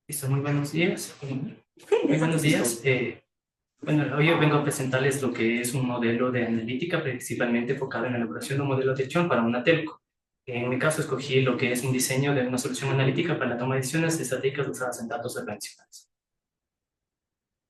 Listo, muy buenos días. Muy buenos días. Bueno, hoy vengo a presentarles lo que es un modelo de analítica principalmente enfocado en la elaboración de un modelo de Chon para una telco. En mi caso escogí lo que es un diseño de una solución analítica para la toma de decisiones estratégicas basadas en datos organizacionales.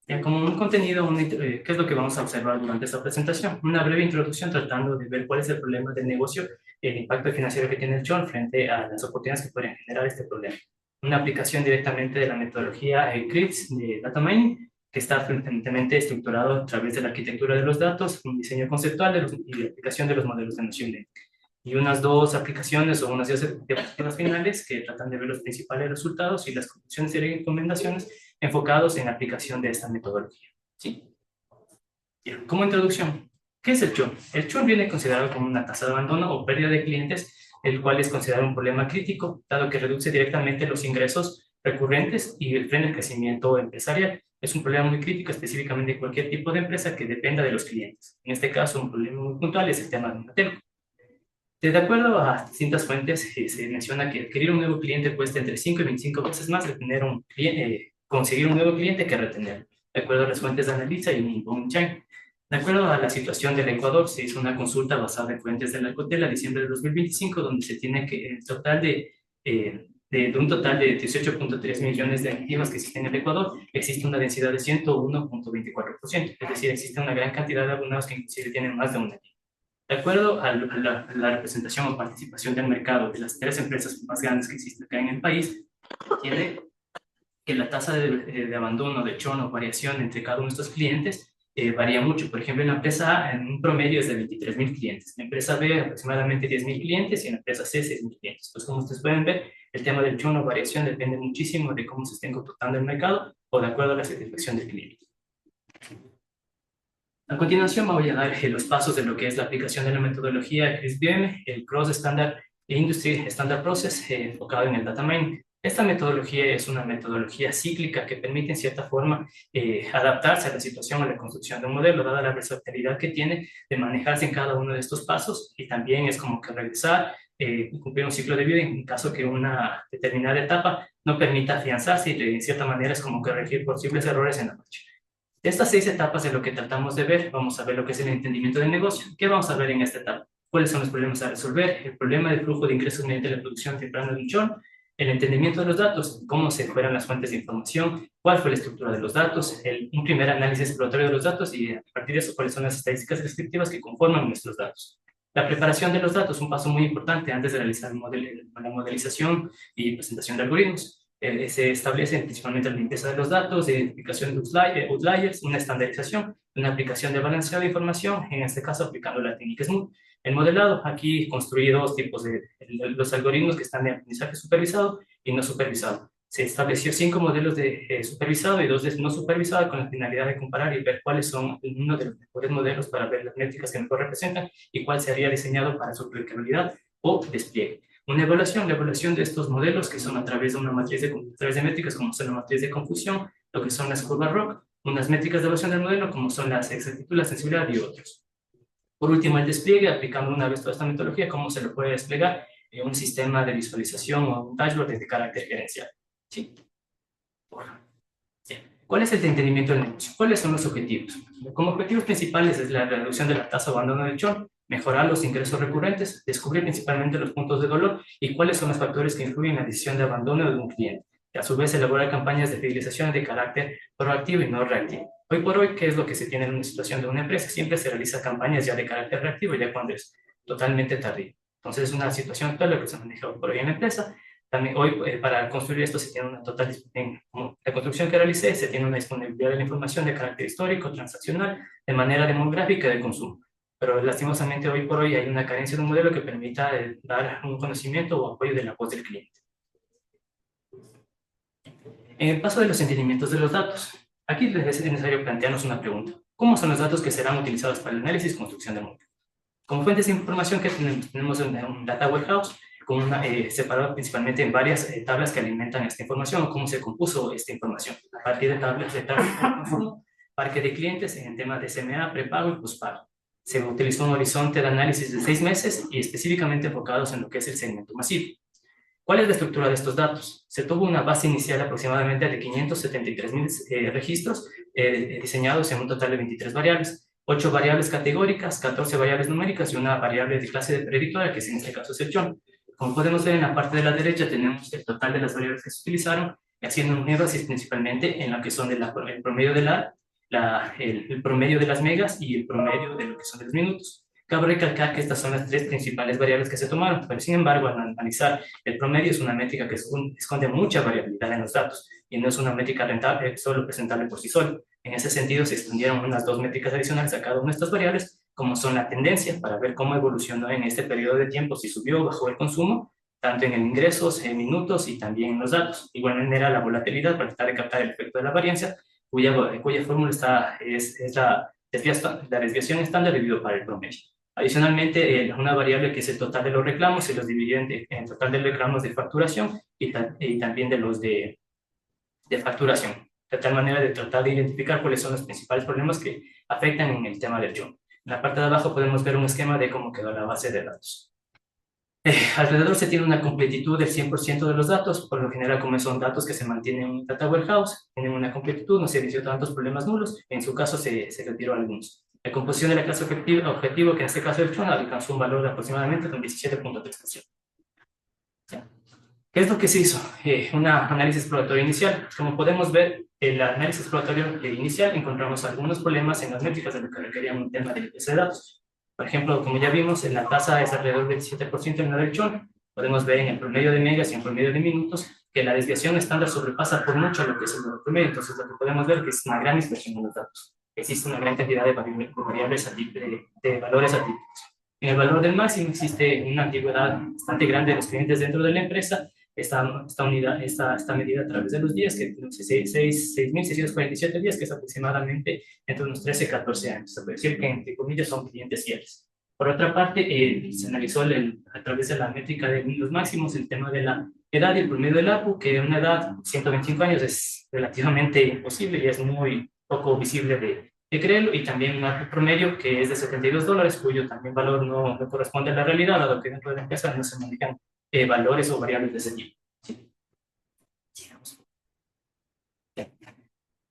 Ya, como un contenido, ¿qué es lo que vamos a observar durante esta presentación? Una breve introducción tratando de ver cuál es el problema del negocio, el impacto financiero que tiene el churn frente a las oportunidades que pueden generar este problema. Una aplicación directamente de la metodología CRIPS de Data Mining, que está frecuentemente estructurado a través de la arquitectura de los datos, un diseño conceptual y la aplicación de los modelos de Machine Learning. Y unas dos aplicaciones o unas diapositivas finales que tratan de ver los principales resultados y las conclusiones y recomendaciones enfocados en la aplicación de esta metodología. ¿Sí? Bien, como introducción, ¿qué es el churn? El churn viene considerado como una tasa de abandono o pérdida de clientes, el cual es considerado un problema crítico, dado que reduce directamente los ingresos recurrentes y frena el crecimiento empresarial. Es un problema muy crítico, específicamente en cualquier tipo de empresa que dependa de los clientes. En este caso, un problema muy puntual es el tema de una telco. De acuerdo a distintas fuentes, se menciona que adquirir un nuevo cliente cuesta entre 5 y 25 veces más retener un cliente, conseguir un nuevo cliente que retenerlo, de acuerdo a las fuentes de Analisa y un Chang. De acuerdo a la situación del Ecuador, se hizo una consulta basada en fuentes de la Cotel a diciembre de 2025, donde se tiene que el total de un total de 18.3 millones de activas que existen en el Ecuador, existe una densidad de 101.24%, es decir, existe una gran cantidad de abonados que inclusive tienen más de una. De acuerdo a la representación o participación del mercado de las tres empresas más grandes que existen acá en el país, tiene que la tasa de abandono, de churn o variación entre cada uno de estos clientes varía mucho. Por ejemplo, en la empresa A, en un promedio es de 23.000 clientes. En la empresa B, aproximadamente 10.000 clientes y en la empresa C, 6.000 clientes. Entonces, como ustedes pueden ver, el tema del churn o variación depende muchísimo de cómo se esté comportando el mercado o de acuerdo a la satisfacción del cliente. A continuación voy a dar los pasos de lo que es la aplicación de la metodología CRISP-BM, el Cross Standard Industry Standard Process, enfocado en el data mining. Esta metodología es una metodología cíclica que permite en cierta forma adaptarse a la situación o la construcción de un modelo, dada la versatilidad que tiene de manejarse en cada uno de estos pasos, y también es como que regresar y cumplir un ciclo de vida en caso que una determinada etapa no permita afianzarse, y de cierta manera es como corregir posibles errores en la marcha. De estas 6 etapas de lo que tratamos de ver, vamos a ver lo que es el entendimiento del negocio. ¿Qué vamos a ver en esta etapa? ¿Cuáles son los problemas a resolver? El problema del flujo de ingresos mediante la producción temprana de un churn, el entendimiento de los datos, cómo se fueron las fuentes de información, cuál fue la estructura de los datos, un primer análisis exploratorio de los datos y a partir de eso cuáles son las estadísticas descriptivas que conforman nuestros datos. La preparación de los datos, un paso muy importante antes de realizar la modelización y presentación de algoritmos. Se establece principalmente la limpieza de los datos, identificación de outliers, una estandarización, una aplicación de balanceado de información, en este caso aplicando la técnica SMooth. El modelado, aquí construí dos tipos de los algoritmos que están de aprendizaje supervisado y no supervisado. Se estableció 5 modelos de supervisado y 2 de no supervisado con la finalidad de comparar y ver cuáles son uno de los mejores modelos para ver las métricas que mejor representan y cuál sería diseñado para su aplicabilidad o despliegue. Una evaluación, la evaluación de estos modelos que son a través de una matriz a través de métricas como son la matriz de confusión, lo que son las curvas ROC, unas métricas de evaluación del modelo como son las exactitud, la sensibilidad y otros. Por último, el despliegue, aplicando una vez toda esta metodología, cómo se lo puede desplegar en un sistema de visualización o un dashboard de carácter gerencial. ¿Sí? ¿Cuál es el entendimiento del negocio? ¿Cuáles son los objetivos? Como objetivos principales es la reducción de la tasa de abandono del churn, mejorar los ingresos recurrentes, descubrir principalmente los puntos de dolor y cuáles son los factores que influyen en la decisión de abandono de un cliente. Y a su vez, elaborar campañas de fidelización de carácter proactivo y no reactivo. Hoy por hoy, ¿qué es lo que se tiene en una situación de una empresa? Siempre se realiza campañas ya de carácter reactivo, ya cuando es totalmente tardío. Entonces, es una situación actual lo que se maneja hoy por hoy en la empresa. También hoy, para construir esto, se tiene una total, en la construcción que realicé, se tiene una disponibilidad de la información de carácter histórico, transaccional, de manera demográfica de consumo. Pero lastimosamente hoy por hoy hay una carencia de un modelo que permita dar un conocimiento o apoyo de la voz del cliente. En el paso de los entendimientos de los datos, aquí es necesario plantearnos una pregunta. ¿Cómo son los datos que serán utilizados para el análisis y construcción del modelo? Como fuentes de información que tenemos un data warehouse, separado principalmente en varias tablas que alimentan esta información, o cómo se compuso esta información, a partir de tablas de consumo, parque de clientes en temas de CMA, prepago y postpago. Se utilizó un horizonte de análisis de 6 meses y específicamente enfocados en lo que es el segmento masivo. ¿Cuál es la estructura de estos datos? Se tuvo una base inicial aproximadamente de 573.000 registros diseñados en un total de 23 variables, 8 variables categóricas, 14 variables numéricas y una variable de clase predictora, que es en este caso es el John. Como podemos ver en la parte de la derecha tenemos el total de las variables que se utilizaron, haciendo un énfasis principalmente en lo que son el promedio el promedio de las megas y el promedio de lo que son de los minutos. Cabe recalcar que estas son las tres principales variables que se tomaron, pero sin embargo, al analizar el promedio es una métrica que esconde mucha variabilidad en los datos y no es una métrica rentable, solo presentable por sí solo. En ese sentido, se expandieron unas dos métricas adicionales a cada una de estas variables, como son la tendencia, para ver cómo evolucionó en este periodo de tiempo, si subió o bajó el consumo, tanto en ingresos, en minutos y también en los datos. De igual manera, la volatilidad, para tratar de captar el efecto de la varianza, cuya fórmula es la desviación estándar dividido para el promedio. Adicionalmente, una variable que es el total de los reclamos se los divide en total de reclamos de facturación y también de los de facturación, de tal manera de tratar de identificar cuáles son los principales problemas que afectan en el tema del John. En la parte de abajo podemos ver un esquema de cómo quedó la base de datos. Alrededor se tiene una completitud del 100% de los datos, por lo general como son datos que se mantienen en un data warehouse, tienen una completitud, no se evidenció tantos problemas nulos, en su caso se retiró algunos. La composición de la clase objetivo, que en este caso el John, alcanzó un valor de aproximadamente un 17.3%. ¿Qué es lo que se hizo? Un análisis exploratorio inicial. Como podemos ver, el análisis exploratorio inicial encontramos algunos problemas en las métricas de lo que requerían un tema de limpieza de datos. Por ejemplo, como ya vimos, en la tasa es alrededor del 7% en la del John. Podemos ver en el promedio de megas y en el promedio de minutos que la desviación estándar sobrepasa por mucho lo que es el promedio. Entonces, lo que podemos ver es que es una gran dispersión en los datos. Existe una gran cantidad de variables de valores atípicos. En el valor del máximo existe una antigüedad bastante grande de los clientes dentro de la empresa. Esta medida a través de los días, que 6.647 días, que es aproximadamente entre unos 13 y 14 años. Se puede decir que, entre comillas, son clientes fieles. Por otra parte, se analizó a través de la métrica de los máximos el tema de la edad y el promedio del APU, que una edad, 125 años, es relativamente imposible y es muy poco visible de creerlo, y también un APU promedio que es de $72, cuyo también valor no corresponde a la realidad, dado que dentro de la empresa no se manejan valores o variables de ese tipo. ¿Sí? ¿Qué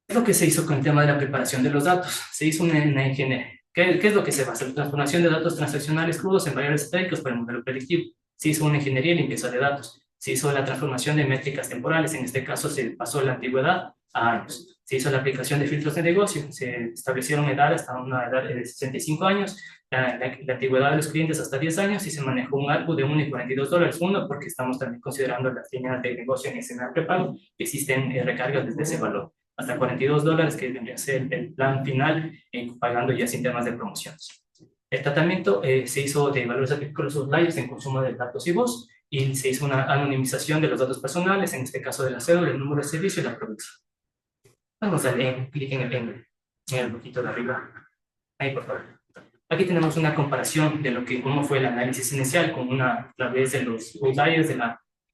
es lo que se hizo con el tema de la preparación de los datos? Se hizo una ingeniería. ¿Qué es lo que se basa? La transformación de datos transaccionales crudos en variables estadísticas para el modelo predictivo. Se hizo una ingeniería de limpieza de datos. Se hizo la transformación de métricas temporales. En este caso se pasó la antigüedad a años. Se hizo la aplicación de filtros de negocio. Se establecieron edades hasta una edad de 65 años. La antigüedad de los clientes hasta 10 años y se manejó un ARPU de $1.42. Uno, porque estamos también considerando las líneas de negocio en escenario prepago, que existen recargas desde ese valor. Hasta $42, que vendría a ser el plan final, pagando ya sin temas de promociones. El tratamiento se hizo de valores atípicos los outliers en consumo de datos y voz, y se hizo una anonimización de los datos personales, en este caso de la cédula, el número de servicio y la provincia. Vamos a darle clic en el boquito de arriba. Ahí, por favor. Aquí tenemos una comparación de cómo fue el análisis inicial a través de los outliers de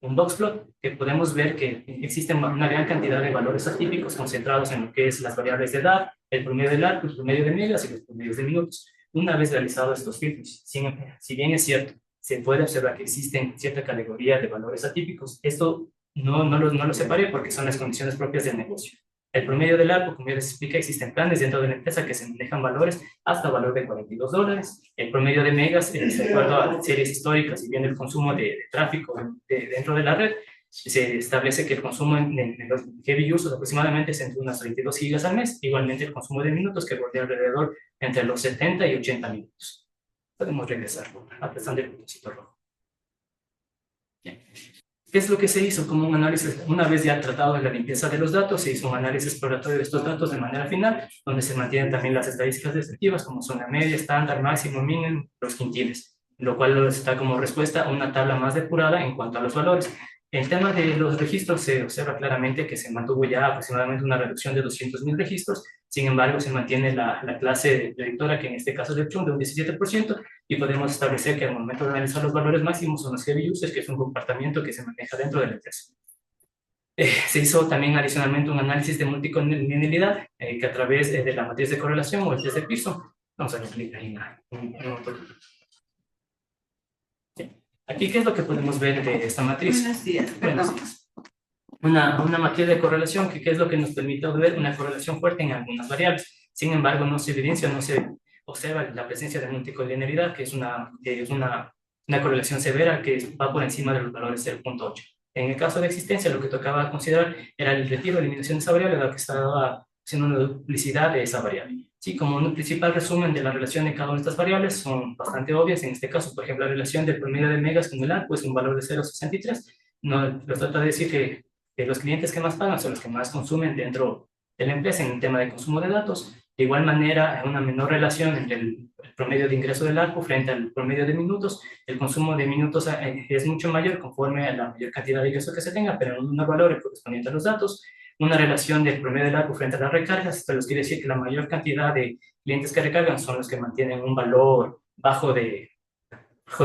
un boxplot, que podemos ver que existen una gran cantidad de valores atípicos concentrados en lo que es las variables de edad, el promedio del arco, el promedio de megas y los promedios de minutos. Una vez realizados estos filtros, si bien es cierto, se puede observar que existen cierta categoría de valores atípicos, esto no lo separé porque son las condiciones propias del negocio. El promedio del arco, como ya les expliqué, existen planes dentro de la empresa que se manejan valores hasta valor de $42. El promedio de megas, de acuerdo a series históricas y bien el consumo de tráfico dentro de la red, se establece que el consumo en los heavy users aproximadamente es entre unas 22 gigas al mes. Igualmente el consumo de minutos, que bordea alrededor entre los 70 y 80 minutos. Podemos regresar a pesar del botoncito rojo. Bien. ¿Qué es lo que se hizo? Como un análisis, una vez ya tratado de la limpieza de los datos, se hizo un análisis exploratorio de estos datos de manera final, donde se mantienen también las estadísticas descriptivas, como son la media, estándar, máximo, mínimo, los quintiles, lo cual nos da como respuesta una tabla más depurada en cuanto a los valores. El tema de los registros se observa claramente que se mantuvo ya aproximadamente una reducción de 200.000 registros. Sin embargo, se mantiene la clase predictora, que en este caso es el Chum, de un 17%, y podemos establecer que al momento de analizar los valores máximos son los heavy users, que es un comportamiento que se maneja dentro de la empresa. Se hizo también adicionalmente un análisis de multicolonialidad, que a través de la matriz de correlación o el test de Pearson, Vamos a dar clic ahí sí. Aquí, ¿qué es lo que podemos ver de esta matriz? Buenos días. Buenos días. Una matriz de correlación, que es lo que nos permite ver una correlación fuerte en algunas variables. Sin embargo, no se evidencia, no se observa la presencia de multicolinearidad, que es una correlación severa que va por encima de los valores 0.8. En el caso de existencia, lo que tocaba considerar era el retiro o eliminación de esa variable, la que estaba haciendo una duplicidad de esa variable. Sí, como un principal resumen de la relación de cada una de estas variables son bastante obvias. En este caso, por ejemplo, la relación del promedio de megas con el A, pues un valor de 0.63. No, lo trata de decir que los clientes que más pagan son los que más consumen dentro de la empresa en el tema de consumo de datos. De igual manera, hay una menor relación entre el promedio de ingreso del ARPU frente al promedio de minutos. El consumo de minutos es mucho mayor conforme a la mayor cantidad de ingreso que se tenga, pero en un menor valor correspondiente a los datos. Una relación del promedio del ARPU frente a las recargas, esto les quiere decir que la mayor cantidad de clientes que recargan son los que mantienen un valor bajo de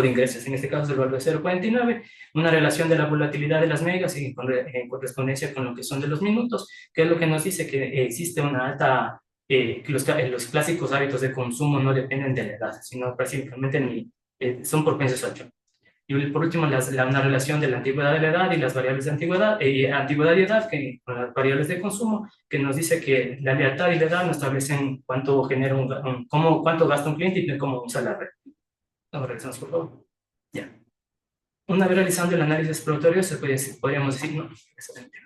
ingresos, en este caso es el valor de 0.49, una relación de la volatilidad de las megas y en correspondencia con lo que son de los minutos, que es lo que nos dice que existe una alta, que los clásicos hábitos de consumo no dependen de la edad, sino prácticamente son propensos a 8. Y por último, una relación de la antigüedad de la edad y las variables de antigüedad y edad, que, con las variables de consumo, que nos dice que la lealtad y la edad nos establecen cuánto genera cuánto gasta un cliente y cómo usa la red. Ahora regresamos, por favor. Ya. Una vez realizando el análisis exploratorio, podríamos decir, no, excelente.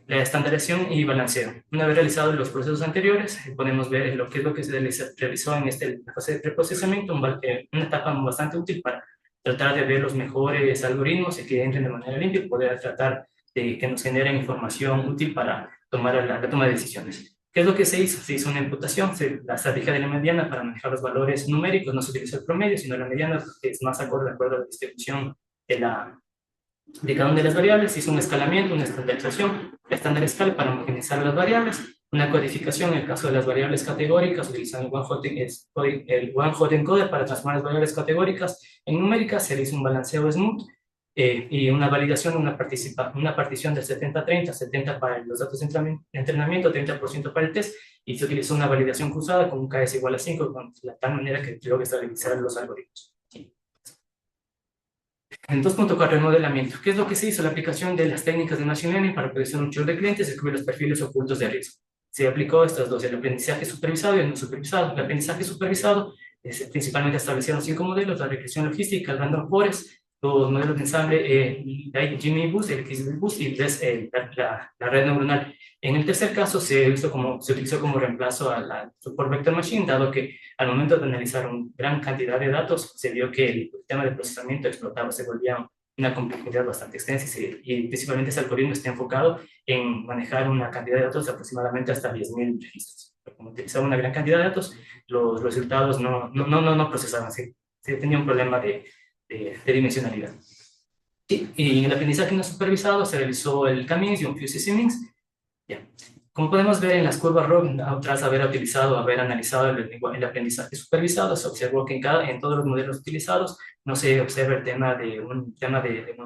La estandarización y balanceo. Una vez realizados los procesos anteriores, podemos ver lo que es lo que se realizó en la fase de preprocesamiento, una etapa bastante útil para tratar de ver los mejores algoritmos y que entren de manera limpia y poder tratar de que nos generen información útil para tomar la toma de decisiones. ¿Qué es lo que se hizo? Se hizo una imputación, la estrategia de la mediana para manejar los valores numéricos, no se utilizó el promedio, sino la mediana, que es más acorde de acuerdo a la distribución de cada una de las variables, hizo un escalamiento, una estandarización, estándar escala para homogeneizar las variables, una codificación en el caso de las variables categóricas, utilizando el one-hot encoder para transformar las variables categóricas en numéricas, se le hizo un balanceo smooth y una validación, una partición del 70-30, 70 para los datos de entrenamiento, 30% para el test, y se utilizó una validación cruzada con un KS igual a 5, de tal manera que logre estabilizar los algoritmos. En 2.4, el modelamiento. ¿Qué es lo que se hizo? La aplicación de las técnicas de Machine Learning para predecir un chorro de clientes y descubrir los perfiles ocultos de riesgo. Se aplicó estas dos, el aprendizaje supervisado y el no supervisado. El aprendizaje supervisado principalmente establecieron 5 modelos: la regresión logística, el random forest, los modelos de ensamble, el Jimmy Boost, el XGBoost y la red neuronal. En el tercer caso se utilizó como reemplazo a la Support Vector Machine, dado que al momento de analizar una gran cantidad de datos, se vio que el tema de procesamiento explotaba, se volvía una complejidad bastante extensa y principalmente ese algoritmo está enfocado en manejar una cantidad de datos de aproximadamente hasta 10.000 registros. Pero como utilizaba una gran cantidad de datos, los resultados no procesaban, se tenía un problema de dimensionalidad. Y en el aprendizaje no supervisado se realizó el K-means y un FuseSymings. Ya. Como podemos ver en las curvas ROG, tras haber analizado el aprendizaje supervisado, se observó que en todos los modelos utilizados no se observa un tema de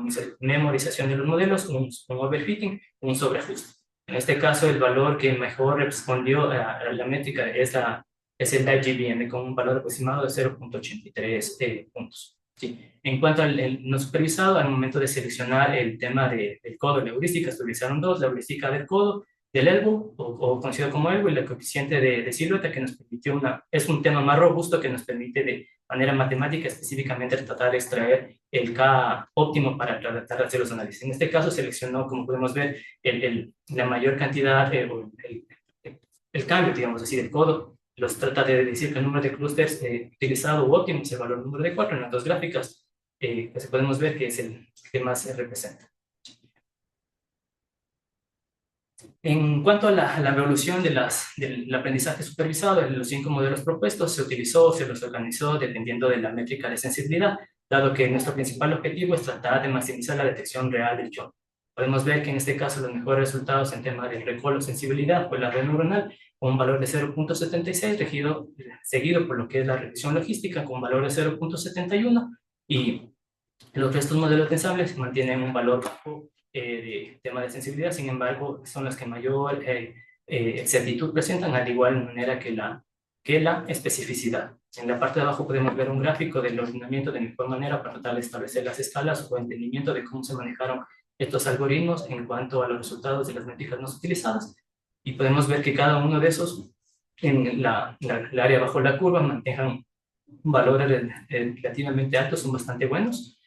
memorización de los modelos, un overfitting, un sobreajuste. En este caso, el valor que mejor respondió a la métrica es el LiveGBM, con un valor aproximado de 0.83 puntos. Sí. En cuanto al no supervisado, al momento de seleccionar el tema del codo, la heurística, se utilizaron dos: la heurística del codo, del elbow, o conocido como elbow, y la coeficiente de silueta, que nos permitió es un tema más robusto que nos permite de manera matemática específicamente tratar de extraer el K óptimo para tratar de hacer los análisis. En este caso seleccionó, como podemos ver, la mayor cantidad, el cambio, digamos así, del codo. Los trata de decir que el número de clústeres utilizado u óptimo es el valor número de 4 en las dos gráficas, que podemos ver que es el que más se representa. En cuanto a la evolución del aprendizaje supervisado, en los 5 modelos propuestos se los organizó dependiendo de la métrica de sensibilidad, dado que nuestro principal objetivo es tratar de maximizar la detección real del chorro. Podemos ver que en este caso los mejores resultados en tema de recall o sensibilidad fue la red neuronal, con un valor de 0.76, seguido por lo que es la regresión logística, con un valor de 0.71, y los restos modelos de ensambles mantienen un valor bajo de tema de sensibilidad. Sin embargo, son las que mayor exactitud presentan, al igual manera que la especificidad. En la parte de abajo podemos ver un gráfico del ordenamiento de mejor manera para tratar de establecer las escalas o entendimiento de cómo se manejaron estos algoritmos en cuanto a los resultados de las métricas no utilizadas. Y podemos ver que cada uno de esos, en el área bajo la curva, manejan valores relativamente altos, son bastante buenos.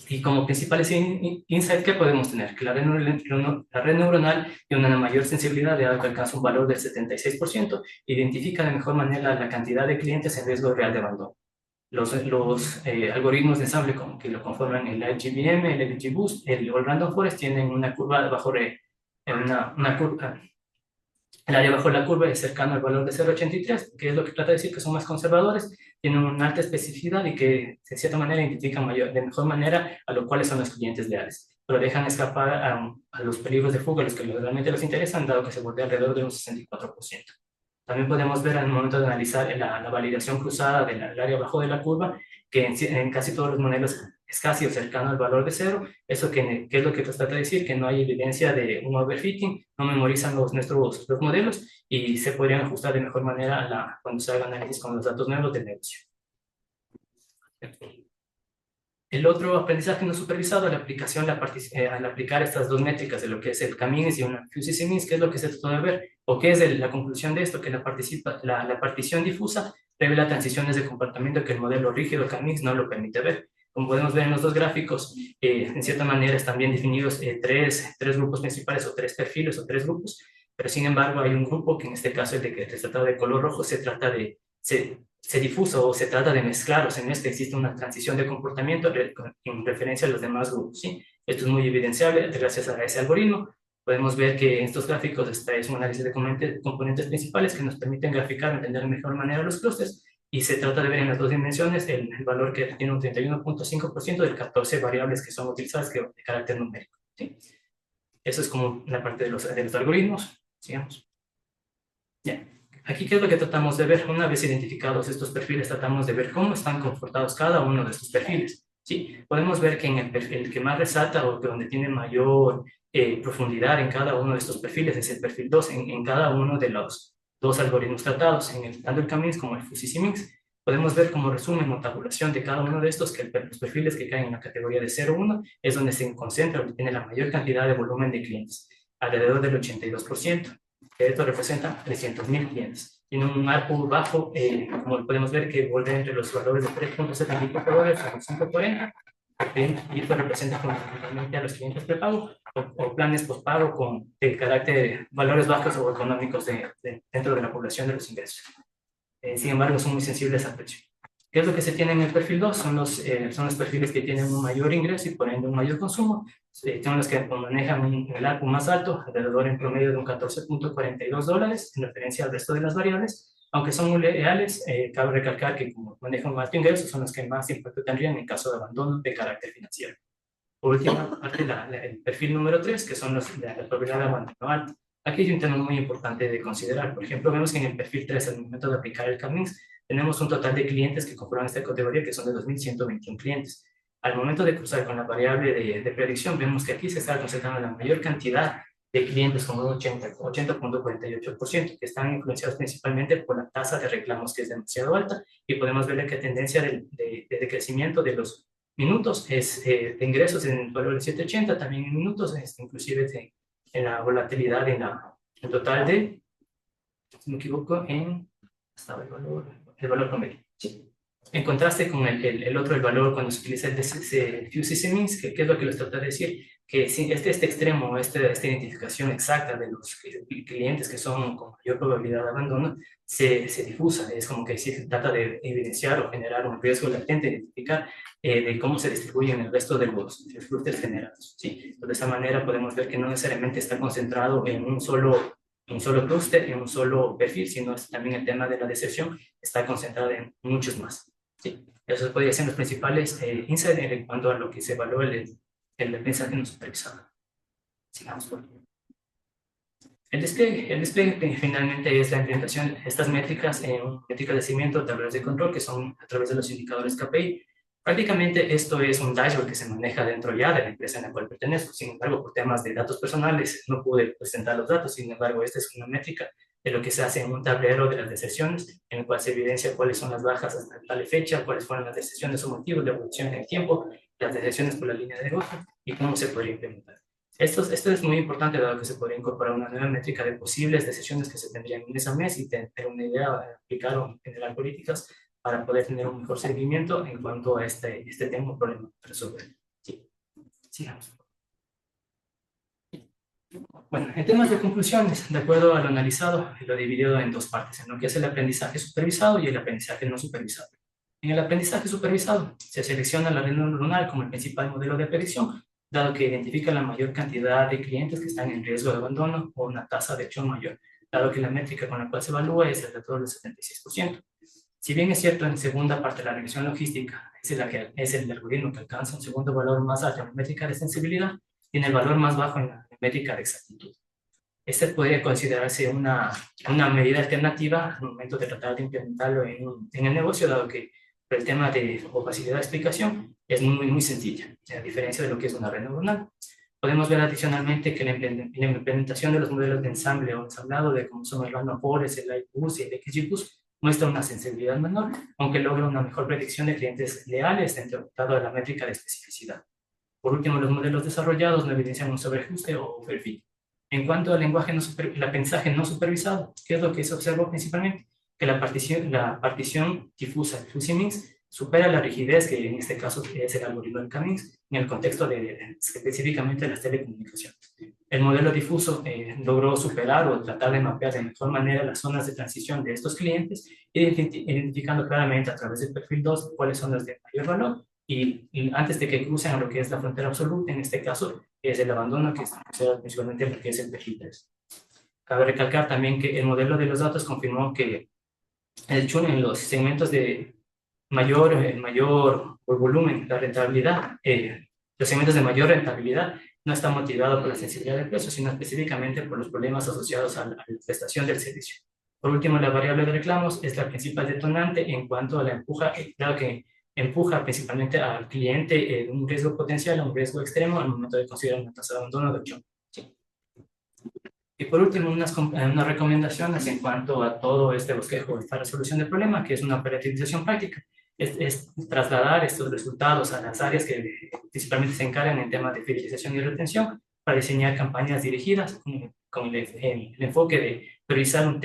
Y como principales insights que podemos tener, que la red neuronal tiene una mayor sensibilidad de que alcanza un valor del 76%, identifica de mejor manera la cantidad de clientes en riesgo real de abandono. Los algoritmos de ensamble que lo conforman el LGBM, el LGBoost, el Random Forest tienen una curva bajo una curva. El área bajo la curva es cercano al valor de 0,83, que es lo que trata de decir que son más conservadores, tienen una alta especificidad y que de cierta manera identifican de mejor manera a lo cuales son los clientes leales, pero dejan escapar a los peligros de fuga, los que realmente les interesan, dado que se bordea alrededor de un 64%. También podemos ver al momento de analizar la validación cruzada del área abajo de la curva, que en casi todos los modelos es casi o cercano al valor de cero. Eso que es lo que trata de decir, que no hay evidencia de un overfitting, no memorizan los modelos y se podrían ajustar de mejor manera cuando se haga análisis con los datos nuevos del negocio. El otro aprendizaje no supervisado, la aplicación, al aplicar estas dos métricas de lo que es el K-means y una FUSICY-means, ¿qué es lo que se trata de ver? ¿O qué es la conclusión de esto? Que la partición difusa revela transiciones de comportamiento que el modelo rígido K-means no lo permite ver. Como podemos ver en los dos gráficos, en cierta manera están bien definidos tres grupos principales o tres perfiles o tres grupos, pero sin embargo hay un grupo que en este caso es de que se trata de color rojo, se difusa o se trata de mezclar o se mezcla, existe una transición de comportamiento en referencia a los demás grupos, ¿sí? Esto es muy evidenciable gracias a ese algoritmo. Podemos ver que en estos gráficos es un análisis de componentes principales que nos permiten graficar, entender de mejor manera los clústeres, y se trata de ver en las dos dimensiones el valor que tiene un 31.5% de 14 variables que son utilizadas de carácter numérico, ¿sí? Eso es como la parte de los algoritmos. Sigamos. Ya. Aquí, ¿qué es lo que tratamos de ver? Una vez identificados estos perfiles, tratamos de ver cómo están comportados cada uno de estos perfiles, ¿sí? Podemos ver que en el perfil que más resalta o donde tiene mayor profundidad en cada uno de estos perfiles es el perfil 2, en cada uno de los dos algoritmos tratados, tanto el K-means como el FUSICY-means. Podemos ver como resumen o tabulación de cada uno de estos que los perfiles que caen en la categoría de 0,1 es donde se concentra o tiene la mayor cantidad de volumen de clientes, alrededor del 82%. Esto representa 300.000 clientes. Tiene un ARPU bajo, como podemos ver, que vuelve entre los valores de $3.74 a los 5.40, y esto representa fundamentalmente a los clientes prepago o planes postpago de carácter valores bajos o económicos dentro de la población de los ingresos. Sin embargo, son muy sensibles al precio. ¿Qué es lo que se tiene en el perfil 2? Son los perfiles que tienen un mayor ingreso y por ende un mayor consumo. Son los que manejan el ARPU más alto, alrededor en promedio de un $14.42, en referencia al resto de las variables. Aunque son muy leales, cabe recalcar que como manejan un alto ingreso, son los que más impacto tendrían en caso de abandono de carácter financiero. Por última parte, el perfil número 3, que son los de la probabilidad de abandono alto. Aquí hay un tema muy importante de considerar. Por ejemplo, vemos que en el perfil 3, al momento de aplicar el K-means, tenemos un total de clientes que conforman esta categoría, que son de 2.121 clientes. Al momento de cruzar con la variable de predicción, vemos que aquí se está concentrando la mayor cantidad de clientes, como un 80.48%, que están influenciados principalmente por la tasa de reclamos, que es demasiado alta, y podemos ver que la tendencia de crecimiento de los minutos es de ingresos en el valor de 780, también en minutos, inclusive en la volatilidad en total de, si no me equivoco, estaba el valor promedio. Sí. En contraste con el otro, el valor cuando se utiliza el FUSICY-means, ¿qué es lo que les trata de decir? Que si este extremo, esta identificación exacta de los clientes que son con mayor probabilidad de abandono, se difusa. Es como que si se trata de evidenciar o generar un riesgo latente, identificar de cómo se distribuyen el resto de los clústeres generados, ¿sí? Entonces, de esa manera podemos ver que no necesariamente está concentrado en un solo clúster, en un solo perfil, sino también el tema de la deserción está concentrado en muchos más, ¿sí? Esos podrían ser los principales insights en cuanto a lo que se evaluó el aprendizaje no supervisado. Sigamos por aquí. El despliegue finalmente es la implementación de estas métricas en métricas de seguimiento, tableros de control, que son a través de los indicadores KPI. Prácticamente esto es un dashboard que se maneja dentro ya de la empresa en la cual pertenezco. Sin embargo, por temas de datos personales no pude presentar los datos. Sin embargo, esta es una métrica de lo que se hace en un tablero de las deserciones, en el cual se evidencia cuáles son las bajas hasta tal fecha, cuáles fueron las deserciones o motivos de evolución en el tiempo, las deserciones por la línea de negocio y cómo se podría implementar. Esto es muy importante dado que se podría incorporar una nueva métrica de posibles decisiones que se tendrían mes a mes y tener una idea de aplicar o generar políticas para poder tener un mejor seguimiento en cuanto a este tema o problema a resolver. Sí, sigamos. Bueno, en temas de conclusiones, de acuerdo a lo analizado, lo he dividido en dos partes, en lo que es el aprendizaje supervisado y el aprendizaje no supervisado. En el aprendizaje supervisado, se selecciona la red neuronal como el principal modelo de predicción, dado que identifica la mayor cantidad de clientes que están en riesgo de abandono o una tasa de acción mayor, dado que la métrica con la cual se evalúa es el dato del 76%. Si bien es cierto, en segunda parte, la regresión logística es el algoritmo que alcanza un segundo valor más alto en la métrica de sensibilidad, tiene el valor más bajo en la métrica de exactitud. Este podría considerarse una medida alternativa al momento de tratar de implementarlo en el negocio, dado que el tema de opacidad de explicación es muy sencilla, a diferencia de lo que es una red neuronal. Podemos ver adicionalmente que la implementación de los modelos de ensamble o ensamblado de como son el random forest, el iBus y el XGBoost muestra una sensibilidad menor, aunque logra una mejor predicción de clientes leales dentro de la métrica de especificidad. Por último, los modelos desarrollados no evidencian un sobreajuste o overfit. En cuanto al lenguaje el aprendizaje no supervisado, ¿qué es lo que se observó principalmente? Que la partición difusa, el fuzzy mix, supera la rigidez que en este caso es el algoritmo del K-means en el contexto específicamente de las telecomunicaciones. El modelo difuso logró superar o tratar de mapear de mejor manera las zonas de transición de estos clientes, identificando claramente a través del perfil 2 cuáles son las de mayor valor y antes de que crucen a lo que es la frontera absoluta, en este caso es el abandono, que es principalmente lo que es el perfil 3. Cabe recalcar también que el modelo de los datos confirmó que el churn en los segmentos de mayor volumen, la rentabilidad, los segmentos de mayor rentabilidad no está motivado por la sensibilidad del precio, sino específicamente por los problemas asociados a la prestación del servicio. Por último, la variable de reclamos es la principal detonante en cuanto a la empuja, claro que empuja principalmente al cliente un riesgo potencial, un riesgo extremo al momento de considerar una tasa de abandono de 8. Sí. Y por último, unas recomendaciones en cuanto a todo este bosquejo, esta resolución del problema, que es una operacionalización práctica. Es trasladar estos resultados a las áreas que principalmente se encargan en temas de fidelización y retención para diseñar campañas dirigidas con el enfoque de priorizar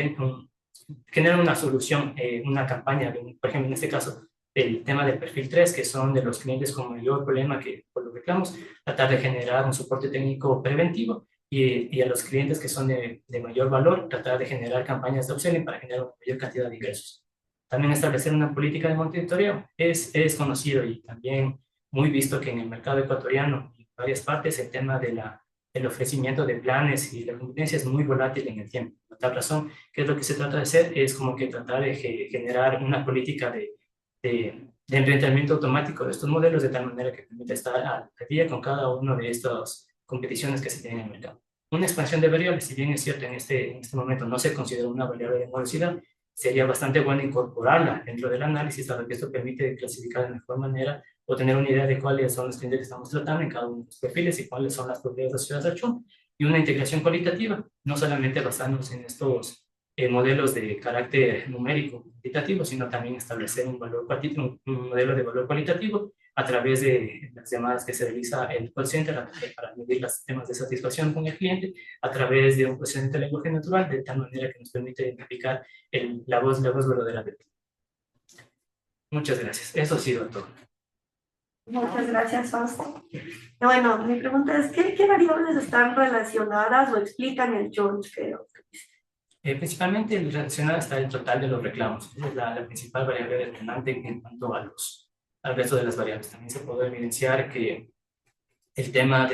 generar una solución, una campaña, por ejemplo, en este caso, el tema del perfil 3, que son de los clientes con mayor problema que por los reclamos, tratar de generar un soporte técnico preventivo y a los clientes que son de mayor valor, tratar de generar campañas de upselling para generar una mayor cantidad de ingresos. También establecer una política de monitoreo es conocido y también muy visto que en el mercado ecuatoriano, en varias partes, el tema del ofrecimiento de planes y la competencia es muy volátil en el tiempo. Por tal razón, ¿qué es lo que se trata de hacer? Es como que tratar de generar una política de enfrentamiento automático de estos modelos de tal manera que permita estar al día con cada uno de estas competiciones que se tienen en el mercado. Una expansión de variables, si bien es cierto en este momento no se considera una variable de morosidad, sería bastante bueno incorporarla dentro del análisis, dado que esto permite clasificar de mejor manera o tener una idea de cuáles son los clientes que estamos tratando en cada uno de los perfiles y cuáles son las propiedades asociadas al churn, y una integración cualitativa, no solamente basándonos en estos modelos de carácter numérico cuantitativo, sino también establecer un modelo de valor cualitativo a través de las llamadas que se realiza el call center para medir los temas de satisfacción con el cliente a través de un procesamiento de lenguaje natural, de tal manera que nos permite identificar la voz verdadera del cliente. Muchas gracias. Eso ha sido todo. Muchas gracias, Fausto. Bueno, mi pregunta es, ¿qué variables están relacionadas o explican el churn? Principalmente relacionada está el total de los reclamos. Es la principal variable determinante en cuanto al resto de las variables. También se puede evidenciar que el tema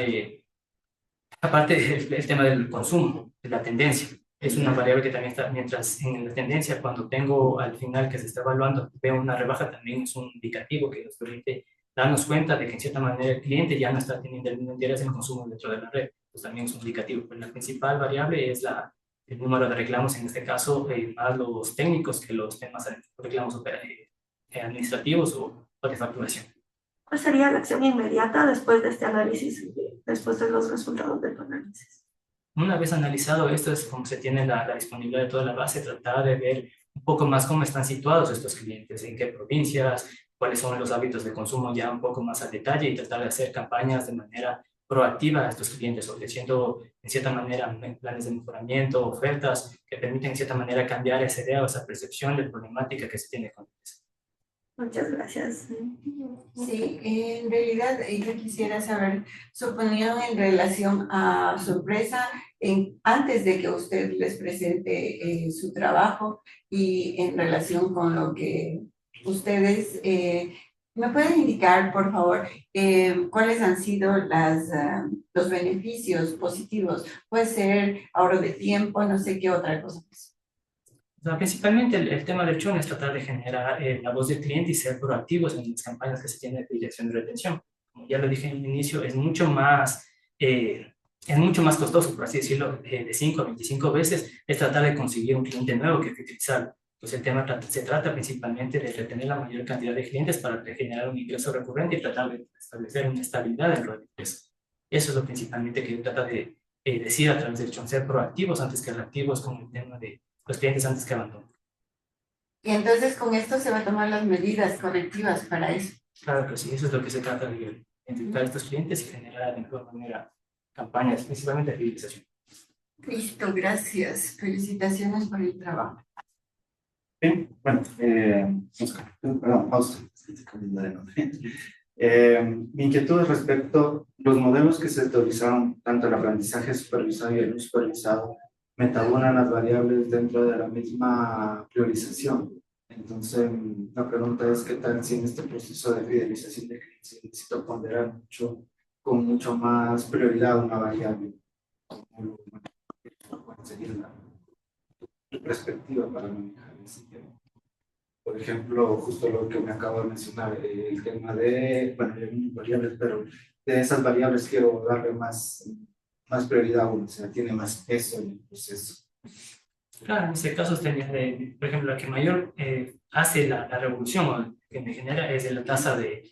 aparte del tema del consumo, de la tendencia, es una variable que también está, mientras en la tendencia, cuando tengo al final que se está evaluando, veo una rebaja, también es un indicativo que nos permite darnos cuenta de que en cierta manera el cliente ya no está teniendo el mismo interés en el consumo dentro de la red. Pues también es un indicativo. Pero la principal variable es el número de reclamos, en este caso, más los técnicos que los temas de reclamos administrativos o de facturación. ¿cuál sería la acción inmediata después de este análisis, después de los resultados de tu análisis? Una vez analizado esto, es como se tiene la disponibilidad de toda la base, tratar de ver un poco más cómo están situados estos clientes, en qué provincias, cuáles son los hábitos de consumo ya un poco más al detalle y tratar de hacer campañas de manera proactiva a estos clientes, ofreciendo en cierta manera planes de mejoramiento, ofertas que permiten en cierta manera cambiar esa idea o esa percepción de problemática que se tiene con ellos. Muchas gracias. Sí, en realidad yo quisiera saber su opinión en relación a su empresa antes de que usted les presente su trabajo y en relación con lo que ustedes me pueden indicar, por favor, cuáles han sido los beneficios positivos. Puede ser ahorro de tiempo, no sé qué otra cosa más. O sea, principalmente el tema del churn es tratar de generar la voz del cliente y ser proactivos en las campañas que se tienen de fidelización y retención. Como ya lo dije en el inicio, es mucho más costoso, por así decirlo, de 5 a 25 veces, es tratar de conseguir un cliente nuevo que fidelizarlo. Entonces el tema se trata principalmente de retener la mayor cantidad de clientes para generar un ingreso recurrente y tratar de establecer una estabilidad dentro del ingreso. Eso es lo principalmente que trata de decir a través del churn, ser proactivos antes que reactivos con el tema de los clientes antes que abandonen. Y entonces con esto se van a tomar las medidas correctivas para eso. Claro que sí, eso es lo que se trata de identificar a estos clientes y generar de mejor manera campañas, principalmente de fidelización. Listo, gracias. Felicitaciones por el trabajo. Bien, bueno, Oscar, perdón, Fausto, se cambió de nombre. Mi inquietud es respecto a los modelos que se utilizaron, tanto el aprendizaje supervisado y el no supervisado, metabonan las variables dentro de la misma priorización. Entonces, la pregunta es, ¿qué tal si en este proceso de fidelización de clientes necesito ponderar con mucho más prioridad una variable? ¿Cuál sería la perspectiva para manejar ese tema? Por ejemplo, justo lo que me acabo de mencionar, el tema de, bueno, hay variables, pero de esas variables quiero darle más prioridad a uno, o sea, tiene más peso en el proceso. Claro, en ese caso, por ejemplo, la que mayor hace la revolución o que me genera es la tasa de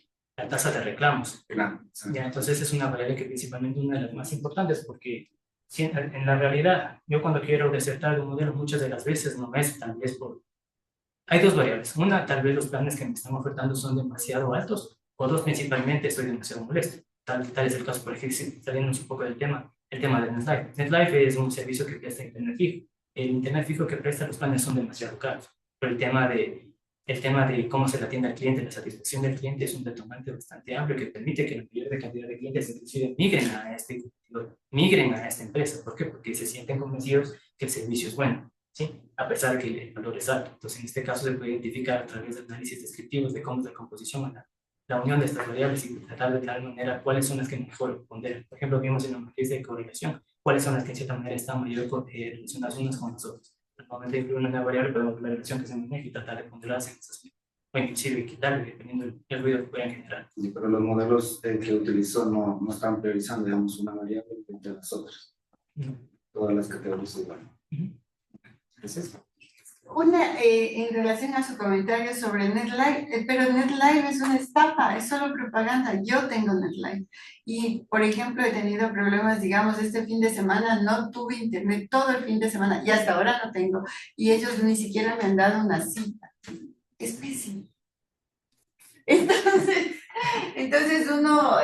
reclamos. Claro, Ya, entonces es una variable que principalmente una de las más importantes porque en la realidad, yo cuando quiero desertar de un modelo muchas de las veces no es tal vez por... Hay dos variables. Una, tal vez los planes que me están ofertando son demasiado altos, o dos, principalmente estoy demasiado molesto. Tal es el caso, por ejemplo, saliendo un poco del tema, el tema de NetLife. NetLife es un servicio que presta internet fijo. El internet fijo que presta los planes son demasiado caros, pero el tema de cómo se le atiende al cliente, la satisfacción del cliente es un detonante bastante amplio que permite que la mayor cantidad de clientes inclusive migren a esta empresa. ¿Por qué? Porque se sienten convencidos que el servicio es bueno, ¿sí? A pesar de que el valor es alto. Entonces, en este caso se puede identificar a través de análisis descriptivos de cómo es la composición, la unión de estas variables y tratar de tal manera cuáles son las que mejor ponderan. Por ejemplo, vimos en la matriz de correlación cuáles son las que en cierta manera están mayor relacionadas unas con las otras. Al momento de incluir una variable, podemos ver la relación que se maneja y tratar de ponderarse en esas, o inclusive quitarle dependiendo del ruido que puedan generar. Sí, pero los modelos que utilizó no están priorizando, digamos, una variable entre las otras. Todas las categorías igual. ¿Es eso? En relación a su comentario sobre NetLife, pero NetLife es una estafa, es solo propaganda. Yo tengo NetLife y, por ejemplo, he tenido problemas, digamos, este fin de semana no tuve internet todo el fin de semana y hasta ahora no tengo. Y ellos ni siquiera me han dado una cita. Es pésimo. Entonces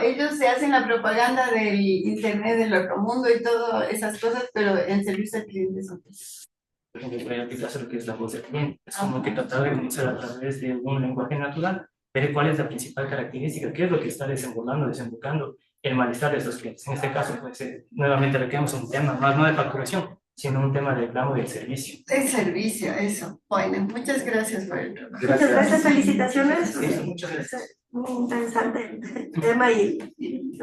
ellos se hacen la propaganda del internet del otro mundo y todas esas cosas, pero en servicio al cliente son pésimos. Por ejemplo, puede aplicarse lo que es la voz del cliente. Es como que tratar de conocer a través de un lenguaje natural, ver cuál es la principal característica, qué es lo que está desembocando el malestar de esos clientes. En este caso, pues, nuevamente requerimos un tema más no de facturación, sino un tema de reclamo del servicio. El servicio, eso. Bueno, muchas gracias por el trabajo. Muchas gracias, felicitaciones. Sí, muchas gracias. Muy interesante el tema y